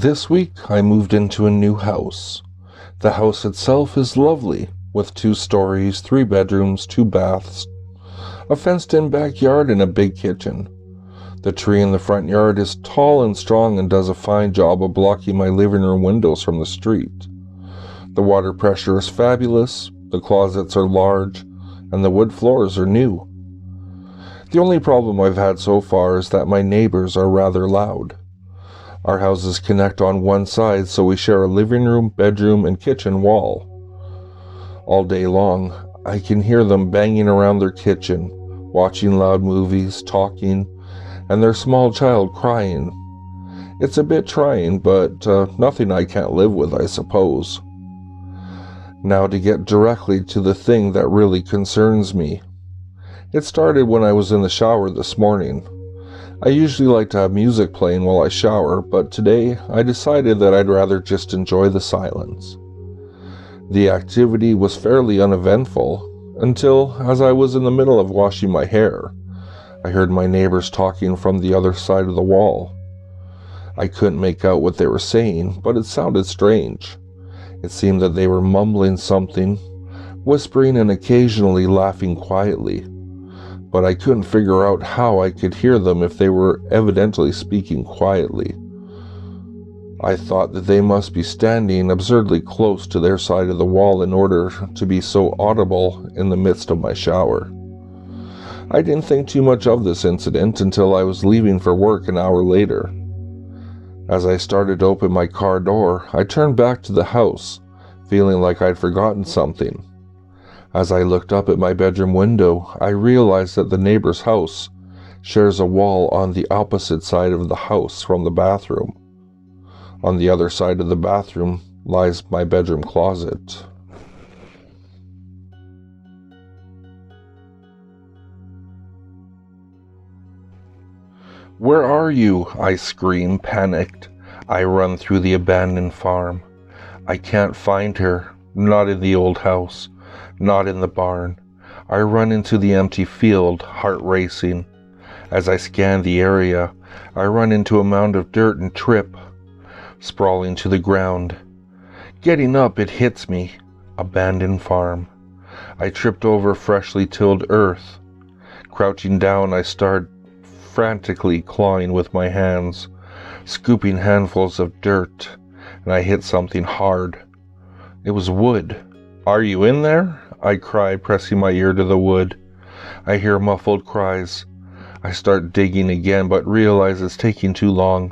This week, I moved into a new house. The house itself is lovely, with 2 stories, 3 bedrooms, 2 baths, a fenced-in backyard, and a big kitchen. The tree in the front yard is tall and strong and does a fine job of blocking my living room windows from the street. The water pressure is fabulous, the closets are large, and the wood floors are new. The only problem I've had so far is that my neighbors are rather loud. Our houses connect on one side, so we share a living room, bedroom, and kitchen wall. All day long, I can hear them banging around their kitchen, watching loud movies, talking, and their small child crying. It's a bit trying, but nothing I can't live with, I suppose. Now to get directly to the thing that really concerns me. It started when I was in the shower this morning. I usually like to have music playing while I shower, but today I decided that I'd rather just enjoy the silence. The activity was fairly uneventful until, as I was in the middle of washing my hair, I heard my neighbors talking from the other side of the wall. I couldn't make out what they were saying, but it sounded strange. It seemed that they were mumbling something, whispering and occasionally laughing quietly. But I couldn't figure out how I could hear them if they were evidently speaking quietly. I thought that they must be standing absurdly close to their side of the wall in order to be so audible in the midst of my shower. I didn't think too much of this incident until I was leaving for work an hour later. As I started to open my car door, I turned back to the house, feeling like I'd forgotten something. As I looked up at my bedroom window, I realized that the neighbor's house shares a wall on the opposite side of the house from the bathroom. On the other side of the bathroom lies my bedroom closet. "Where are you?" I scream, panicked. I run through the abandoned farm. I can't find her, not in the old house. Not in the barn. I run into the empty field, heart racing. As I scan the area, I run into a mound of dirt and trip, sprawling to the ground. Getting up, it hits me. Abandoned farm. I tripped over freshly tilled earth. Crouching down, I start frantically clawing with my hands, scooping handfuls of dirt, and I hit something hard. It was wood. "Are you in there?" I cry, pressing my ear to the wood. I hear muffled cries. I start digging again, but realize it's taking too long.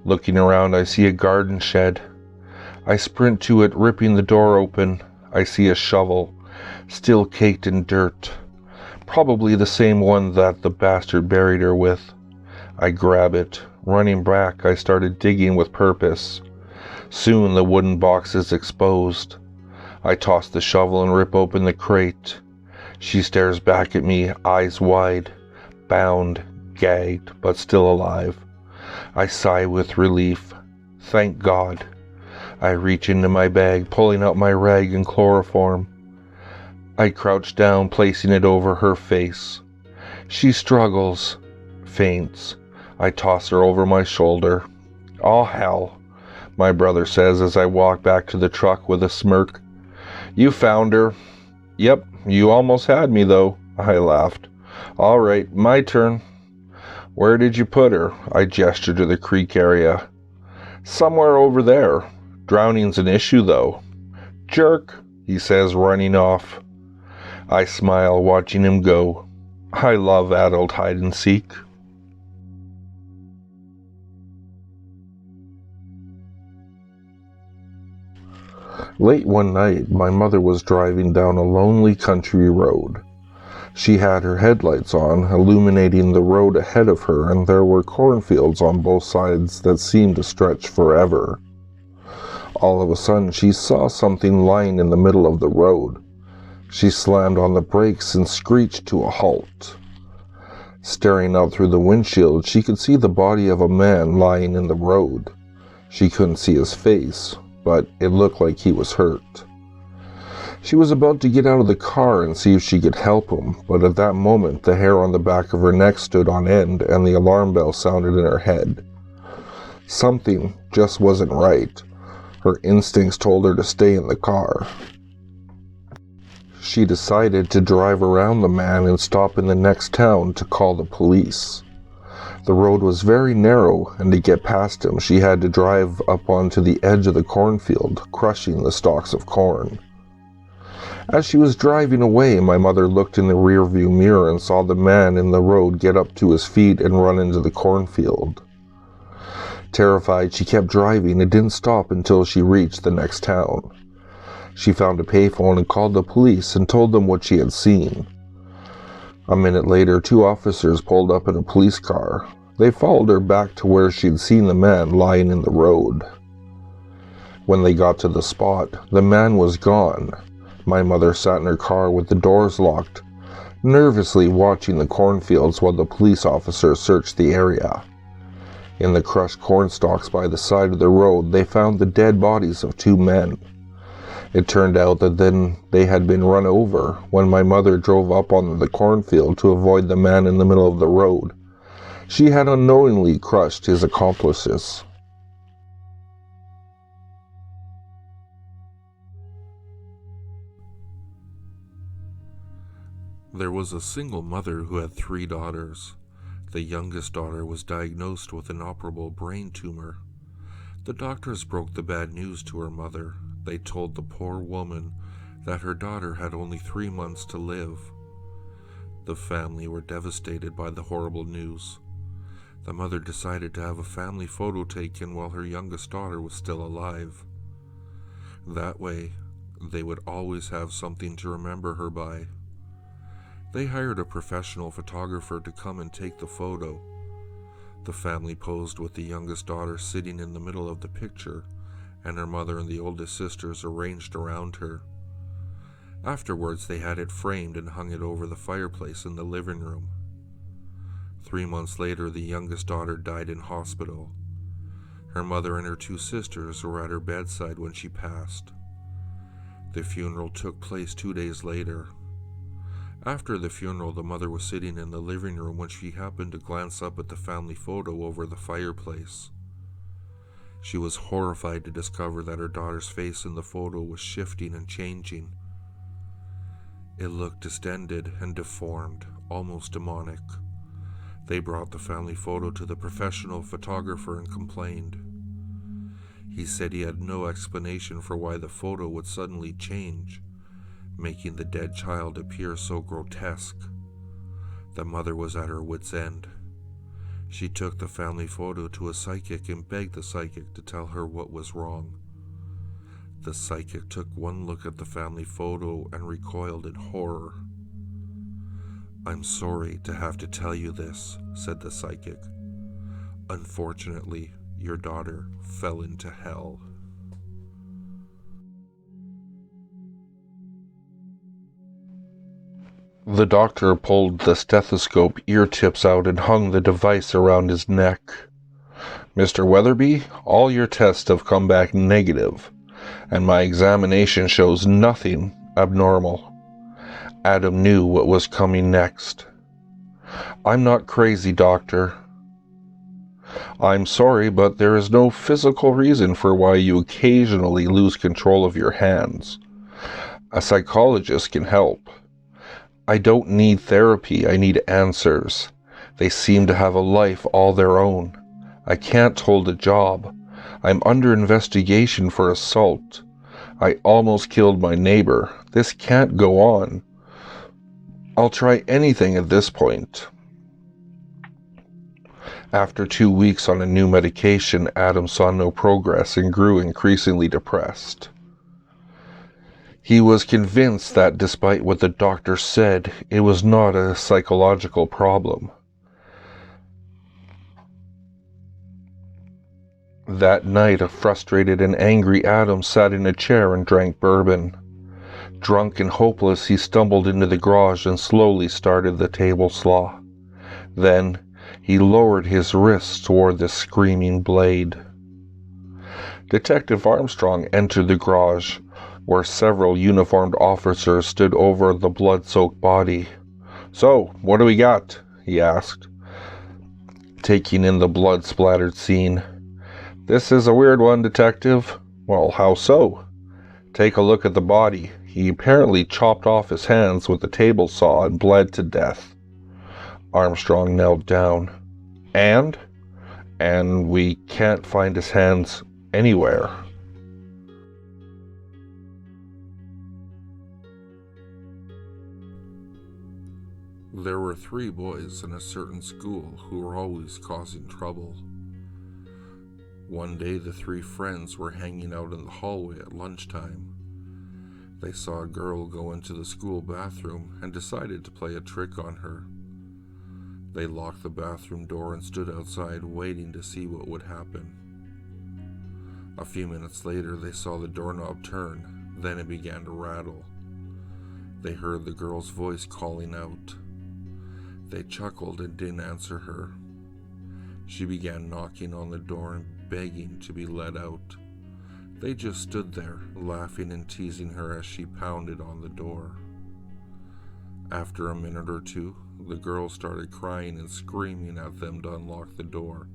Looking around, I see a garden shed. I sprint to it, ripping the door open. I see a shovel, still caked in dirt. Probably the same one that the bastard buried her with. I grab it. Running back, I started digging with purpose. Soon the wooden box is exposed. I toss the shovel and rip open the crate. She stares back at me, eyes wide, bound, gagged, but still alive. I sigh with relief. Thank God. I reach into my bag, pulling out my rag and chloroform. I crouch down, placing it over her face. She struggles, faints. I toss her over my shoulder. "Oh, hell," my brother says as I walk back to the truck with a smirk. "You found her." "Yep, you almost had me though," I laughed. "All right, my turn." "Where did you put her?" I gesture to the creek area. "Somewhere over there. Drowning's an issue though." "Jerk," he says, running off. I smile, watching him go. I love adult hide and seek. Late one night, my mother was driving down a lonely country road. She had her headlights on, illuminating the road ahead of her, and there were cornfields on both sides that seemed to stretch forever. All of a sudden, she saw something lying in the middle of the road. She slammed on the brakes and screeched to a halt. Staring out through the windshield, she could see the body of a man lying in the road. She couldn't see his face, but it looked like he was hurt. She was about to get out of the car and see if she could help him, but at that moment the hair on the back of her neck stood on end and the alarm bell sounded in her head. Something just wasn't right. Her instincts told her to stay in the car. She decided to drive around the man and stop in the next town to call the police. The road was very narrow, and to get past him, she had to drive up onto the edge of the cornfield, crushing the stalks of corn. As she was driving away, my mother looked in the rearview mirror and saw the man in the road get up to his feet and run into the cornfield. Terrified, she kept driving and didn't stop until she reached the next town. She found a payphone and called the police and told them what she had seen. A minute later, 2 officers pulled up in a police car. They followed her back to where she'd seen the man lying in the road. When they got to the spot, the man was gone. My mother sat in her car with the doors locked, nervously watching the cornfields while the police officers searched the area. In the crushed corn stalks by the side of the road, they found the dead bodies of 2 men. It turned out that then they had been run over when my mother drove up on the cornfield to avoid the man in the middle of the road. She had unknowingly crushed his accomplices. There was a single mother who had 3 daughters. The youngest daughter was diagnosed with an inoperable brain tumor. The doctors broke the bad news to her mother. They told the poor woman that her daughter had only 3 months to live. The family were devastated by the horrible news. The mother decided to have a family photo taken while her youngest daughter was still alive. That way, they would always have something to remember her by. They hired a professional photographer to come and take the photo. The family posed with the youngest daughter sitting in the middle of the picture, and her mother and the oldest sisters arranged around her. Afterwards, they had it framed and hung it over the fireplace in the living room. 3 months later, the youngest daughter died in hospital. Her mother and her 2 sisters were at her bedside when she passed. The funeral took place 2 days later. After the funeral, the mother was sitting in the living room when she happened to glance up at the family photo over the fireplace. She was horrified to discover that her daughter's face in the photo was shifting and changing. It looked distended and deformed, almost demonic. They brought the family photo to the professional photographer and complained. He said he had no explanation for why the photo would suddenly change, making the dead child appear so grotesque. The mother was at her wit's end. She took the family photo to a psychic and begged the psychic to tell her what was wrong. The psychic took one look at the family photo and recoiled in horror. "I'm sorry to have to tell you this," said the psychic. "Unfortunately, your daughter fell into hell." The doctor pulled the stethoscope ear tips out and hung the device around his neck. "Mr. Weatherby, all your tests have come back negative, and my examination shows nothing abnormal." Adam knew what was coming next. "I'm not crazy, doctor. I'm sorry, but there is no physical reason for why you occasionally lose control of your hands. A psychologist can help. I don't need therapy, I need answers. They seem to have a life all their own. I can't hold a job. I'm under investigation for assault. I almost killed my neighbor. This can't go on. I'll try anything at this point." After 2 weeks on a new medication, Adam saw no progress and grew increasingly depressed. He was convinced that despite what the doctor said, it was not a psychological problem. That night, a frustrated and angry Adam sat in a chair and drank bourbon. Drunk and hopeless, he stumbled into the garage and slowly started the table saw. Then, he lowered his wrists toward the screaming blade. Detective Armstrong entered the garage, where several uniformed officers stood over the blood-soaked body. "So, what do we got?" he asked, taking in the blood-splattered scene. This is a weird one, Detective. Well, how so? Take a look at the body. He apparently chopped off his hands with a table saw and bled to death. Armstrong knelt down. And we can't find his hands anywhere. There were 3 boys in a certain school who were always causing trouble. One day the 3 friends were hanging out in the hallway at lunchtime. They saw a girl go into the school bathroom and decided to play a trick on her. They locked the bathroom door and stood outside waiting to see what would happen. A few minutes later they saw the doorknob turn, then it began to rattle. They heard the girl's voice calling out. They chuckled and didn't answer her. She began knocking on the door and begging to be let out. They just stood there, laughing and teasing her as she pounded on the door. After a minute or two, the girl started crying and screaming at them to unlock the door.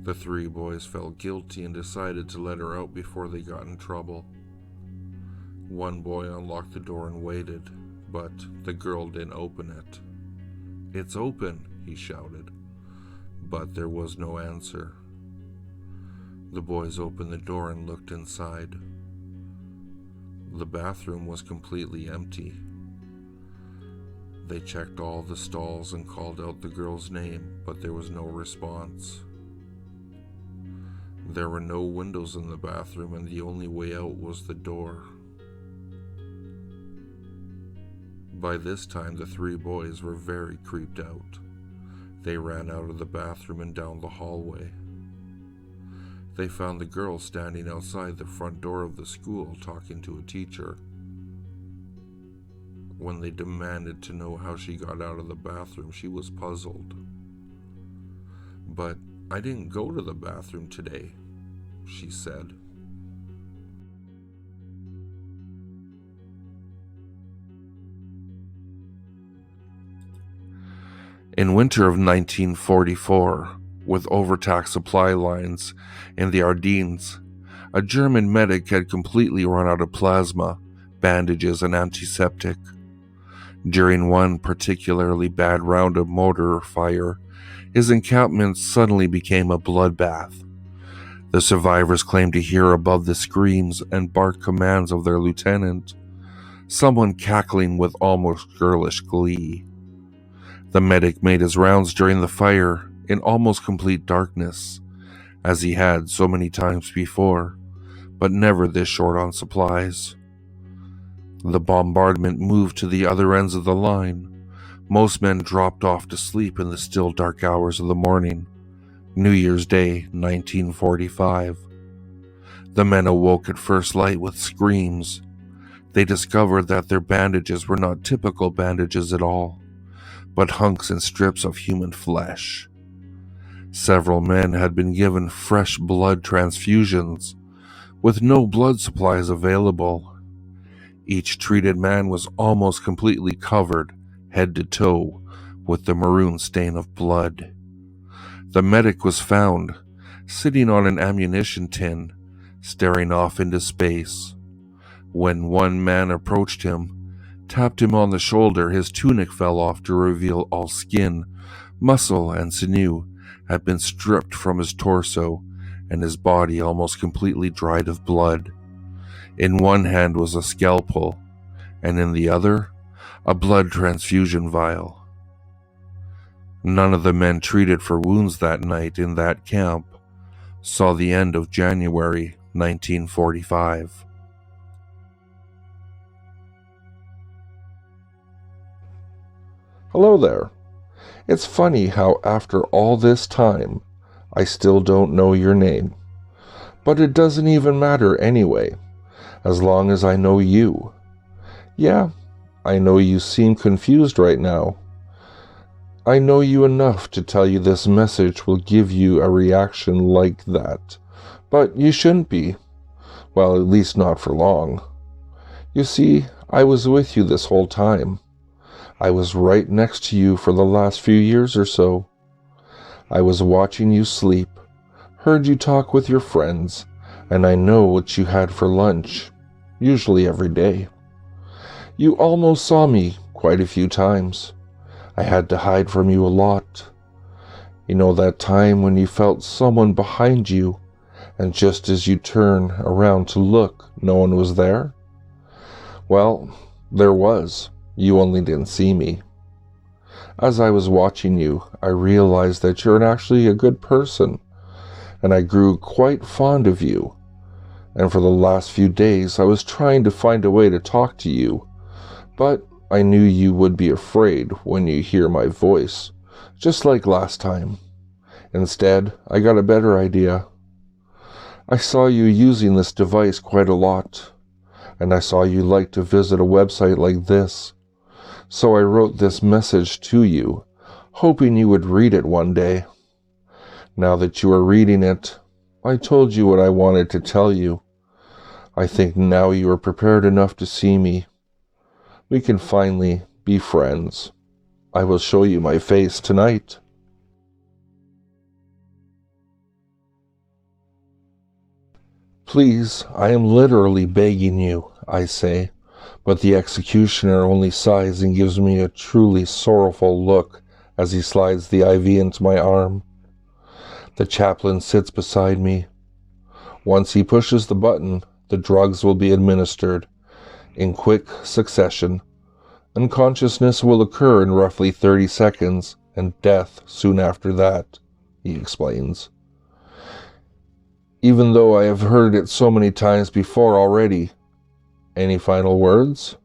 The 3 boys felt guilty and decided to let her out before they got in trouble. One boy unlocked the door and waited, but the girl didn't open it. "It's open," he shouted, but there was no answer. The boys opened the door and looked inside. The bathroom was completely empty. They checked all the stalls and called out the girl's name, but there was no response. There were no windows in the bathroom, and the only way out was the door. By this time, the 3 boys were very creeped out. They ran out of the bathroom and down the hallway. They found the girl standing outside the front door of the school talking to a teacher. When they demanded to know how she got out of the bathroom, she was puzzled. "But I didn't go to the bathroom today," she said. In winter of 1944, with overtaxed supply lines in the Ardennes, a German medic had completely run out of plasma, bandages, and antiseptic. During one particularly bad round of mortar fire, his encampment suddenly became a bloodbath. The survivors claimed to hear above the screams and barked commands of their lieutenant, someone cackling with almost girlish glee. The medic made his rounds during the fire in almost complete darkness, as he had so many times before, but never this short on supplies. The bombardment moved to the other ends of the line. Most men dropped off to sleep in the still dark hours of the morning. New Year's Day, 1945. The men awoke at first light with screams. They discovered that their bandages were not typical bandages at all, but hunks and strips of human flesh. Several men had been given fresh blood transfusions, with no blood supplies available. Each treated man was almost completely covered, head to toe, with the maroon stain of blood. The medic was found, sitting on an ammunition tin, staring off into space. When one man approached him, tapped him on the shoulder, his tunic fell off to reveal all skin, muscle, and sinew had been stripped from his torso, and his body almost completely dried of blood. In one hand was a scalpel, and in the other, a blood transfusion vial. None of the men treated for wounds that night in that camp saw the end of January 1945. Hello there. It's funny how after all this time, I still don't know your name. But it doesn't even matter anyway, as long as I know you. Yeah, I know you seem confused right now. I know you enough to tell you this message will give you a reaction like that, but you shouldn't be. Well, at least not for long. You see, I was with you this whole time. I was right next to you for the last few years or so. I was watching you sleep, Heard you talk with your friends, and I know what you had for lunch, usually every day. You almost saw me quite a few times. I had to hide from you a lot. You know that time when you felt someone behind you, and just as you turn around to look, no one was there? Well, there was. You only didn't see me. As I was watching you, I realized that you're actually a good person, and I grew quite fond of you. And for the last few days, I was trying to find a way to talk to you, but I knew you would be afraid when you hear my voice, just like last time. Instead, I got a better idea. I saw you using this device quite a lot, and I saw you like to visit a website like this. So I wrote this message to you, hoping you would read it one day. Now that you are reading it, I told you what I wanted to tell you. I think now you are prepared enough to see me. We can finally be friends. I will show you my face tonight. Please, I am literally begging you, I say, but the executioner only sighs and gives me a truly sorrowful look as he slides the IV into my arm. The chaplain sits beside me. Once he pushes the button, the drugs will be administered in quick succession. Unconsciousness will occur in roughly 30 seconds and death soon after that, he explains. Even though I have heard it so many times before already. Any final words?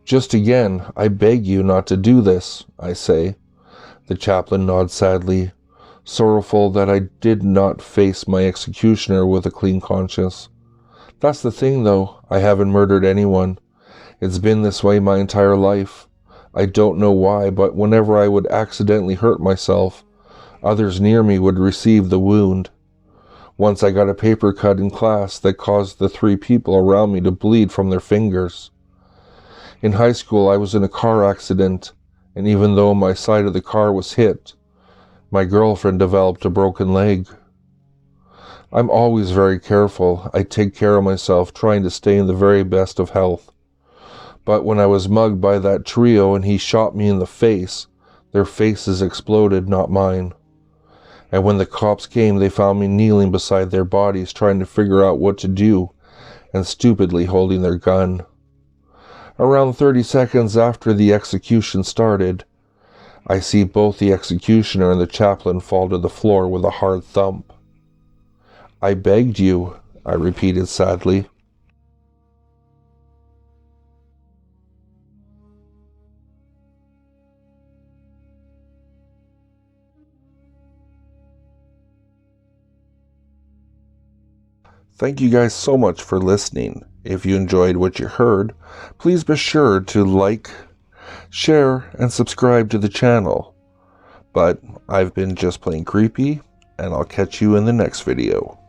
Just again, I beg you not to do this, I say. The chaplain nods sadly, sorrowful that I did not face my executioner with a clean conscience. That's the thing, though. I haven't murdered anyone. It's been this way my entire life. I don't know why, but whenever I would accidentally hurt myself, others near me would receive the wound. Once I got a paper cut in class that caused the 3 people around me to bleed from their fingers. In high school, I was in a car accident, and even though my side of the car was hit, my girlfriend developed a broken leg. I'm always very careful. I take care of myself, trying to stay in the very best of health. But when I was mugged by that trio and he shot me in the face, their faces exploded, not mine. And when the cops came, they found me kneeling beside their bodies, trying to figure out what to do, and stupidly holding their gun. Around 30 seconds after the execution started, I see both the executioner and the chaplain fall to the floor with a hard thump. I begged you, I repeated sadly. Thank you guys so much for listening. If you enjoyed what you heard, please be sure to like, share, and subscribe to the channel. But I've been just plain creepy, and I'll catch you in the next video.